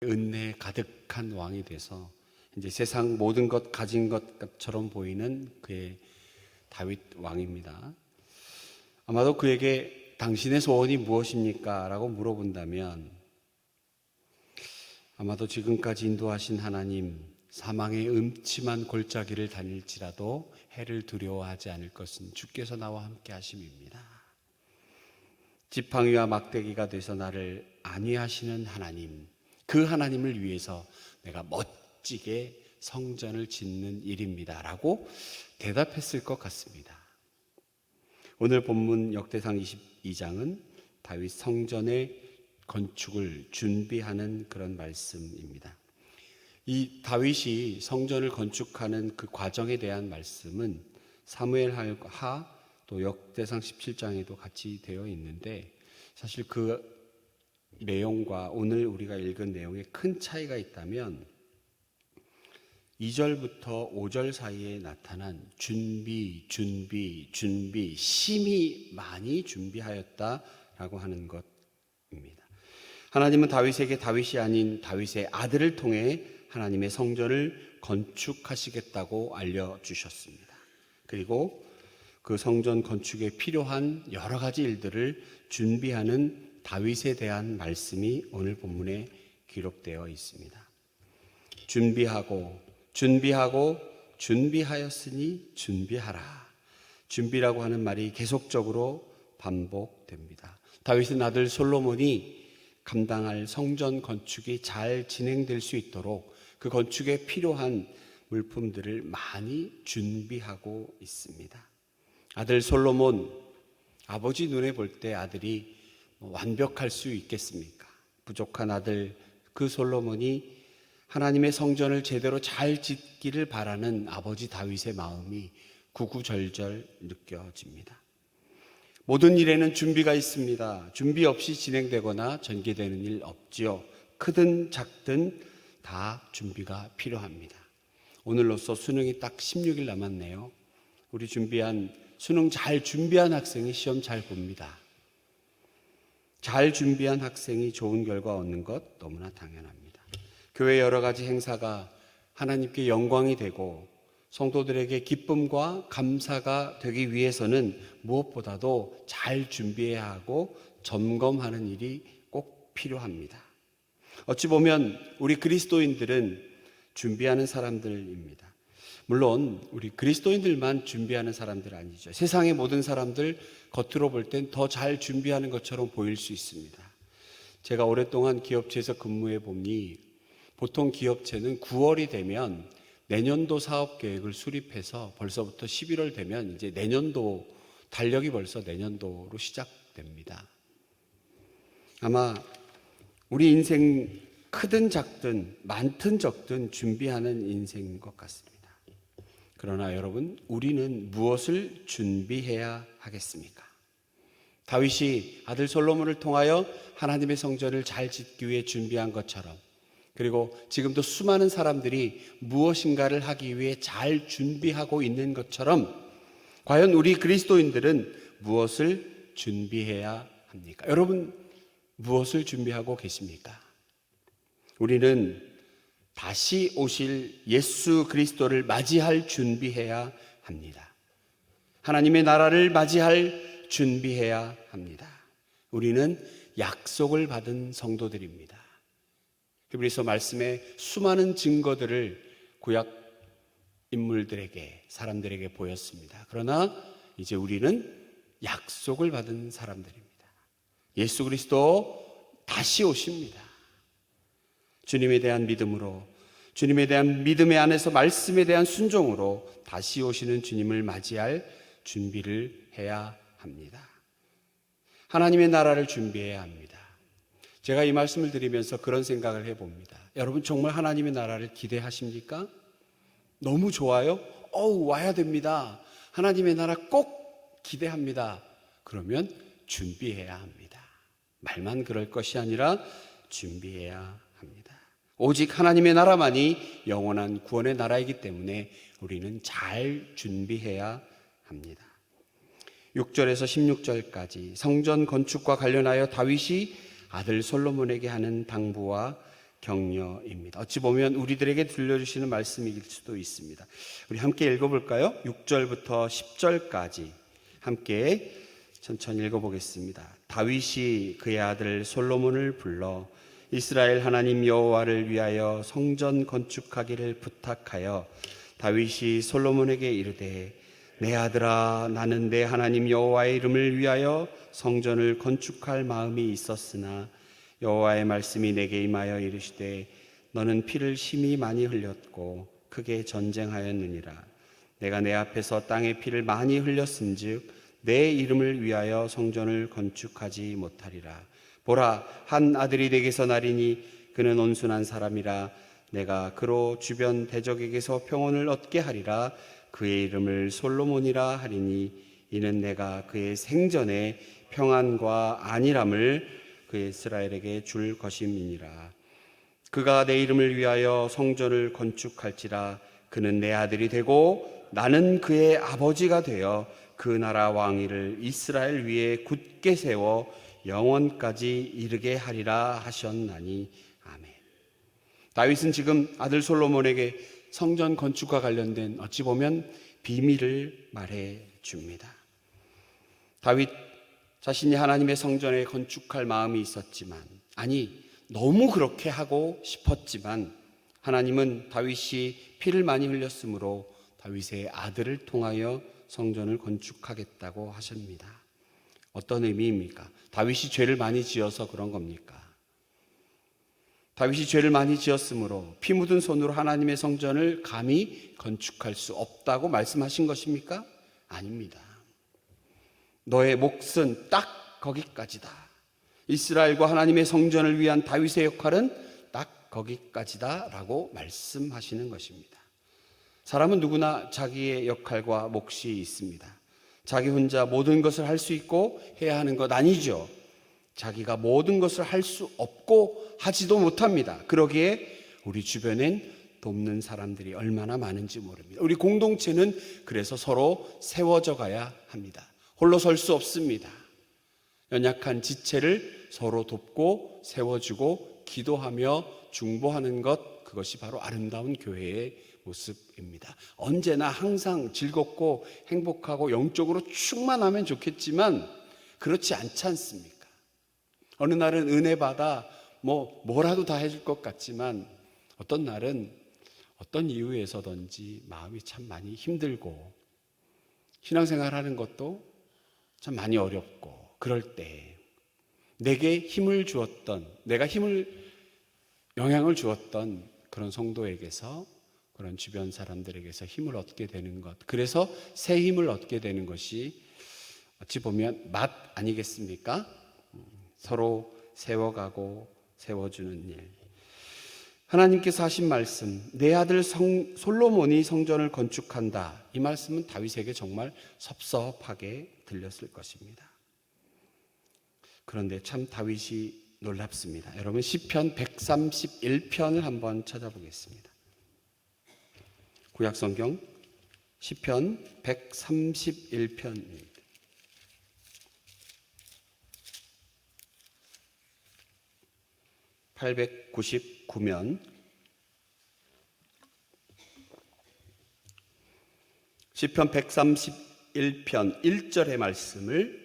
은혜에 가득한 왕이 돼서 이제 세상 모든 것 가진 것처럼 보이는 그의 다윗 왕입니다. 아마도 그에게 당신의 소원이 무엇입니까? 라고 물어본다면 아마도 지금까지 인도하신 하나님, 사망의 음침한 골짜기를 다닐지라도 해를 두려워하지 않을 것은 주께서 나와 함께 하심입니다. 지팡이와 막대기가 돼서 나를 안위하시는 하나님, 그 하나님을 위해서 내가 멋지게 성전을 짓는 일입니다 라고 대답했을 것 같습니다. 오늘 본문 역대상 22장은 다윗 성전의 건축을 준비하는 그런 말씀입니다. 이 다윗이 성전을 건축하는 그 과정에 대한 말씀은 사무엘하 또 역대상 17장에도 같이 되어 있는데, 사실 그 내용과 오늘 우리가 읽은 내용에 큰 차이가 있다면 2절부터 5절 사이에 나타난 준비, 심히 많이 준비하였다라고 하는 것입니다. 하나님은 다윗에게 다윗이 아닌 다윗의 아들을 통해 하나님의 성전을 건축하시겠다고 알려주셨습니다. 그리고 그 성전 건축에 필요한 여러 가지 일들을 준비하는 다윗에 대한 말씀이 오늘 본문에 기록되어 있습니다. 준비하였으니 준비하라. 준비라고 하는 말이 계속적으로 반복됩니다. 다윗의 아들 솔로몬이 감당할 성전 건축이 잘 진행될 수 있도록 그 건축에 필요한 물품들을 많이 준비하고 있습니다. 아들 솔로몬, 아버지 눈에 볼 때 아들이 완벽할 수 있겠습니까? 부족한 아들 그 솔로몬이 하나님의 성전을 제대로 잘 짓기를 바라는 아버지 다윗의 마음이 구구절절 느껴집니다. 모든 일에는 준비가 있습니다. 준비 없이 진행되거나 전개되는 일 없지요. 크든 작든 다 준비가 필요합니다. 오늘로써 수능이 딱 16일 남았네요. 우리 수능 잘 준비한 학생이 시험 잘 봅니다. 잘 준비한 학생이 좋은 결과 얻는 것 너무나 당연합니다. 교회 여러 가지 행사가 하나님께 영광이 되고 성도들에게 기쁨과 감사가 되기 위해서는 무엇보다도 잘 준비해야 하고 점검하는 일이 꼭 필요합니다. 어찌 보면 우리 그리스도인들은 준비하는 사람들입니다. 물론 우리 그리스도인들만 준비하는 사람들 아니죠. 세상의 모든 사람들 겉으로 볼 땐 더 잘 준비하는 것처럼 보일 수 있습니다. 제가 오랫동안 기업체에서 근무해 보니 보통 기업체는 9월이 되면 내년도 사업 계획을 수립해서 벌써부터 11월 되면 이제 내년도 달력이 벌써 내년도로 시작됩니다. 아마 우리 인생 크든 작든 많든 적든 준비하는 인생인 것 같습니다. 그러나 여러분, 우리는 무엇을 준비해야 하겠습니까? 다윗이 아들 솔로몬을 통하여 하나님의 성전을 잘 짓기 위해 준비한 것처럼, 그리고 지금도 수많은 사람들이 무엇인가를 하기 위해 잘 준비하고 있는 것처럼, 과연 우리 그리스도인들은 무엇을 준비해야 합니까? 여러분, 무엇을 준비하고 계십니까? 우리는 다시 오실 예수 그리스도를 맞이할 준비해야 합니다. 하나님의 나라를 맞이할 준비해야 합니다. 우리는 약속을 받은 성도들입니다. 히브리서 말씀에 수많은 증거들을 구약 인물들에게, 사람들에게 보였습니다. 그러나 이제 우리는 약속을 받은 사람들입니다. 예수 그리스도 다시 오십니다. 주님에 대한 믿음으로, 주님에 대한 믿음의 안에서 말씀에 대한 순종으로 다시 오시는 주님을 맞이할 준비를 해야 합니다. 하나님의 나라를 준비해야 합니다. 제가 이 말씀을 드리면서 그런 생각을 해봅니다. 여러분, 정말 하나님의 나라를 기대하십니까? 너무 좋아요? 와야 됩니다. 하나님의 나라 꼭 기대합니다. 그러면 준비해야 합니다. 말만 그럴 것이 아니라 준비해야 합니다. 오직 하나님의 나라만이 영원한 구원의 나라이기 때문에 우리는 잘 준비해야 합니다. 6절에서 16절까지 성전 건축과 관련하여 다윗이 아들 솔로몬에게 하는 당부와 격려입니다. 어찌 보면 우리들에게 들려주시는 말씀일 수도 있습니다. 우리 함께 읽어볼까요? 6절부터 10절까지 함께 천천히 읽어보겠습니다. 다윗이 그의 아들 솔로몬을 불러 이스라엘 하나님 여호와를 위하여 성전 건축하기를 부탁하여 다윗이 솔로몬에게 이르되 내 아들아, 나는 내 하나님 여호와의 이름을 위하여 성전을 건축할 마음이 있었으나 여호와의 말씀이 내게 임하여 이르시되 너는 피를 심히 많이 흘렸고 크게 전쟁하였느니라. 내가 내 앞에서 땅에 피를 많이 흘렸은즉 내 이름을 위하여 성전을 건축하지 못하리라. 보라, 한 아들이 내게서 나리니 그는 온순한 사람이라. 내가 그로 주변 대적에게서 평온을 얻게 하리라. 그의 이름을 솔로몬이라 하리니 이는 내가 그의 생전에 평안과 안일함을 그의 이스라엘에게 줄 것임이니라. 그가 내 이름을 위하여 성전을 건축할지라. 그는 내 아들이 되고 나는 그의 아버지가 되어 그 나라 왕위를 이스라엘 위에 굳게 세워 영원까지 이르게 하리라 하셨나니. 아멘. 다윗은 지금 아들 솔로몬에게 성전 건축과 관련된 어찌 보면 비밀을 말해 줍니다. 다윗 자신이 하나님의 성전에 건축할 마음이 있었지만, 아니 너무 그렇게 하고 싶었지만 하나님은 다윗이 피를 많이 흘렸으므로 다윗의 아들을 통하여 성전을 건축하겠다고 하십니다. 어떤 의미입니까? 다윗이 죄를 많이 지어서 그런 겁니까? 다윗이 죄를 많이 지었으므로 피 묻은 손으로 하나님의 성전을 감히 건축할 수 없다고 말씀하신 것입니까? 아닙니다. 너의 몫은 딱 거기까지다. 이스라엘과 하나님의 성전을 위한 다윗의 역할은 딱 거기까지다 라고 말씀하시는 것입니다. 사람은 누구나 자기의 역할과 몫이 있습니다. 자기 혼자 모든 것을 할 수 있고 해야 하는 것 아니죠. 자기가 모든 것을 할 수 없고 하지도 못합니다. 그러기에 우리 주변엔 돕는 사람들이 얼마나 많은지 모릅니다. 우리 공동체는 그래서 서로 세워져 가야 합니다. 홀로 설 수 없습니다. 연약한 지체를 서로 돕고 세워주고 기도하며 중보하는 것, 그것이 바로 아름다운 교회의 모습입니다. 언제나 항상 즐겁고 행복하고 영적으로 충만하면 좋겠지만 그렇지 않지 않습니까? 어느 날은 은혜 받아 뭐라도 다 해줄 것 같지만 어떤 날은 어떤 이유에서든지 마음이 참 많이 힘들고 신앙생활 하는 것도 참 많이 어렵고, 그럴 때 내게 힘을 주었던, 내가 영향을 주었던 그런 성도에게서, 그런 주변 사람들에게서 힘을 얻게 되는 것, 그래서 새 힘을 얻게 되는 것이 어찌 보면 맛 아니겠습니까? 서로 세워가고 세워주는 일. 하나님께서 하신 말씀, 내 아들 솔로몬이 성전을 건축한다, 이 말씀은 다윗에게 정말 섭섭하게 들렸을 것입니다. 그런데 참 다윗이 놀랍습니다. 여러분 시편 131편을 한번 찾아보겠습니다. 구약성경 시편 131편입니다. (899면) 시편 131편 1절의 말씀을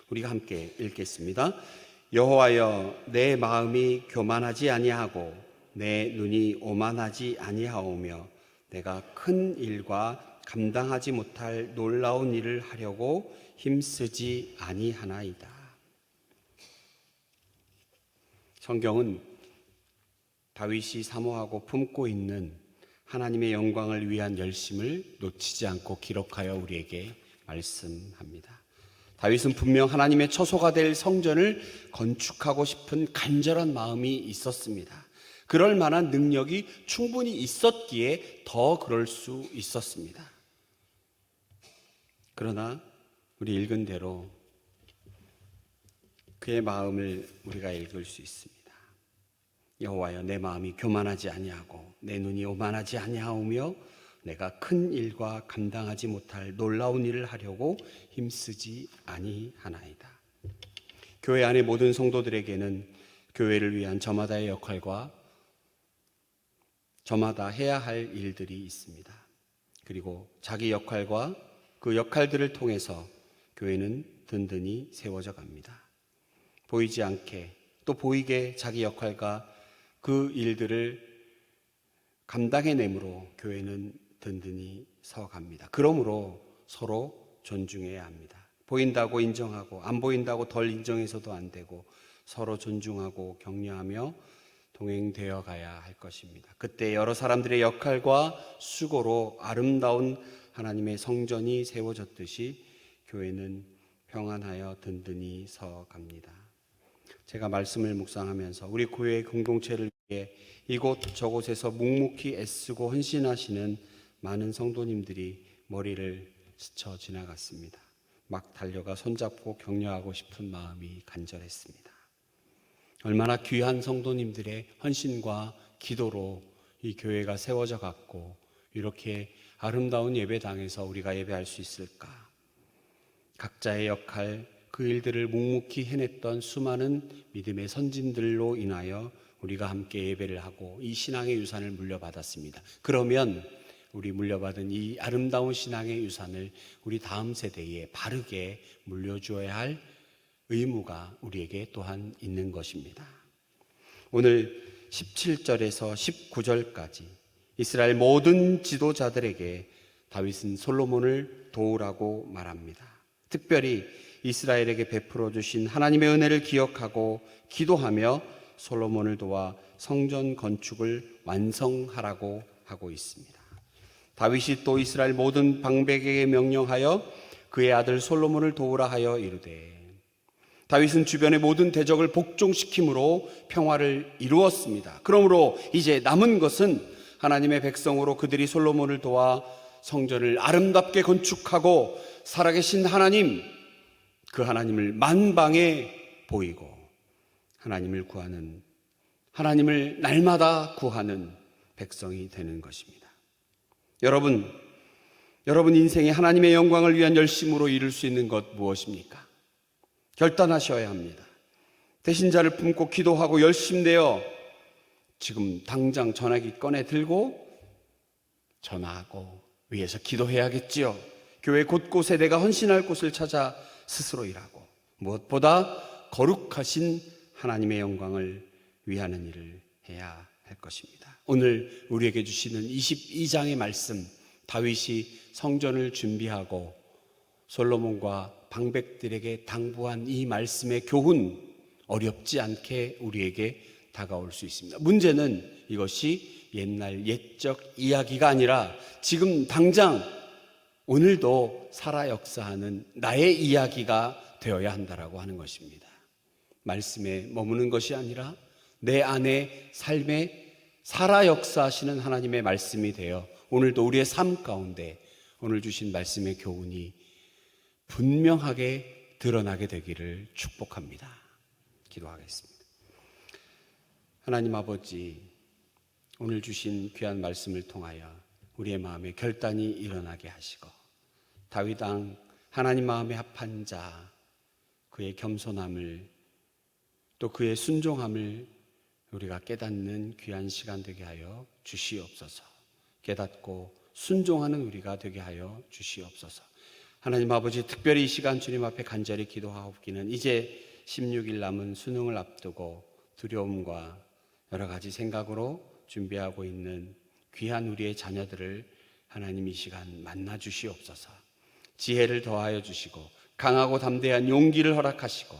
우리가 함께 읽겠습니다. 여호와여, 내 마음이 교만하지 아니하고 내 눈이 오만하지 아니하오며 내가 큰 일과 감당하지 못할 놀라운 일을 하려고 힘쓰지 아니하나이다. 성경은 다윗이 사모하고 품고 있는 하나님의 영광을 위한 열심을 놓치지 않고 기록하여 우리에게 말씀합니다. 다윗은 분명 하나님의 처소가 될 성전을 건축하고 싶은 간절한 마음이 있었습니다. 그럴 만한 능력이 충분히 있었기에 더 그럴 수 있었습니다. 그러나 우리 읽은 대로 그의 마음을 우리가 읽을 수 있습니다. 여호와여, 내 마음이 교만하지 아니하고 내 눈이 오만하지 아니하오며 내가 큰 일과 감당하지 못할 놀라운 일을 하려고 힘쓰지 아니하나이다. 교회 안의 모든 성도들에게는 교회를 위한 저마다의 역할과 저마다 해야 할 일들이 있습니다. 그리고 자기 역할과 그 역할들을 통해서 교회는 든든히 세워져 갑니다. 보이지 않게 또 보이게 자기 역할과 그 일들을 감당해내므로 교회는 든든히 서갑니다. 그러므로 서로 존중해야 합니다. 보인다고 인정하고 안 보인다고 덜 인정해서도 안 되고 서로 존중하고 격려하며 동행되어 가야 할 것입니다. 그때 여러 사람들의 역할과 수고로 아름다운 하나님의 성전이 세워졌듯이 교회는 평안하여 든든히 서갑니다. 제가 말씀을 묵상하면서 우리 교회의 공동체를 위해 이곳 저곳에서 묵묵히 애쓰고 헌신하시는 많은 성도님들이 머리를 스쳐 지나갔습니다. 막 달려가 손잡고 격려하고 싶은 마음이 간절했습니다. 얼마나 귀한 성도님들의 헌신과 기도로 이 교회가 세워져 갔고 이렇게 아름다운 예배당에서 우리가 예배할 수 있을까? 각자의 역할, 그 일들을 묵묵히 해냈던 수많은 믿음의 선진들로 인하여 우리가 함께 예배를 하고 이 신앙의 유산을 물려받았습니다. 그러면 우리 물려받은 이 아름다운 신앙의 유산을 우리 다음 세대에 바르게 물려주어야 할 의무가 우리에게 또한 있는 것입니다. 오늘 17절에서 19절까지 이스라엘 모든 지도자들에게 다윗은 솔로몬을 도우라고 말합니다. 특별히 이스라엘에게 베풀어 주신 하나님의 은혜를 기억하고 기도하며 솔로몬을 도와 성전 건축을 완성하라고 하고 있습니다. 다윗이 또 이스라엘 모든 방백에게 명령하여 그의 아들 솔로몬을 도우라 하여 이르되 다윗은 주변의 모든 대적을 복종시킴으로 평화를 이루었습니다. 그러므로 이제 남은 것은 하나님의 백성으로 그들이 솔로몬을 도와 성전을 아름답게 건축하고 살아계신 하나님, 그 하나님을 만방에 보이고 하나님을 구하는, 하나님을 날마다 구하는 백성이 되는 것입니다. 여러분 인생에 하나님의 영광을 위한 열심으로 이룰 수 있는 것 무엇입니까? 결단하셔야 합니다. 대신자를 품고 기도하고 열심 내어 지금 당장 전화기 꺼내 들고 전화하고 위해서 기도해야겠지요. 교회 곳곳에 내가 헌신할 곳을 찾아 스스로 일하고 무엇보다 거룩하신 하나님의 영광을 위하는 일을 해야 할 것입니다. 오늘 우리에게 주시는 22장의 말씀, 다윗이 성전을 준비하고 솔로몬과 방백들에게 당부한 이 말씀의 교훈, 어렵지 않게 우리에게 다가올 수 있습니다. 문제는 이것이 옛날 옛적 이야기가 아니라 지금 당장 오늘도 살아 역사하는 나의 이야기가 되어야 한다라고 하는 것입니다. 말씀에 머무는 것이 아니라 내 안의 삶에 살아 역사하시는 하나님의 말씀이 되어 오늘도 우리의 삶 가운데 오늘 주신 말씀의 교훈이 분명하게 드러나게 되기를 축복합니다. 기도하겠습니다. 하나님 아버지, 오늘 주신 귀한 말씀을 통하여 우리의 마음에 결단이 일어나게 하시고 다윗 왕 하나님 마음에 합한 자, 그의 겸손함을 또 그의 순종함을 우리가 깨닫는 귀한 시간 되게 하여 주시옵소서. 깨닫고 순종하는 우리가 되게 하여 주시옵소서. 하나님 아버지, 특별히 이 시간 주님 앞에 간절히 기도하옵기는 이제 16일 남은 수능을 앞두고 두려움과 여러 가지 생각으로 준비하고 있는 귀한 우리의 자녀들을 하나님 이 시간 만나 주시옵소서. 지혜를 더하여 주시고 강하고 담대한 용기를 허락하시고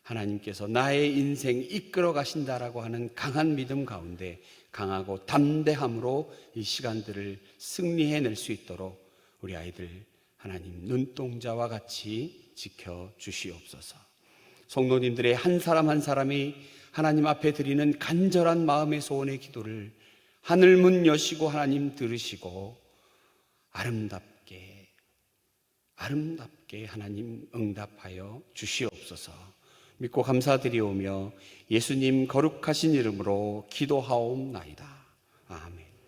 하나님께서 나의 인생 이끌어 가신다라고 하는 강한 믿음 가운데 강하고 담대함으로 이 시간들을 승리해낼 수 있도록 우리 아이들 하나님 눈동자와 같이 지켜 주시옵소서. 성도님들의 한 사람 한 사람이 하나님 앞에 드리는 간절한 마음의 소원의 기도를 하늘문 여시고 하나님 들으시고 아름답게 하나님 응답하여 주시옵소서. 믿고 감사드리오며 예수님 거룩하신 이름으로 기도하옵나이다. 아멘.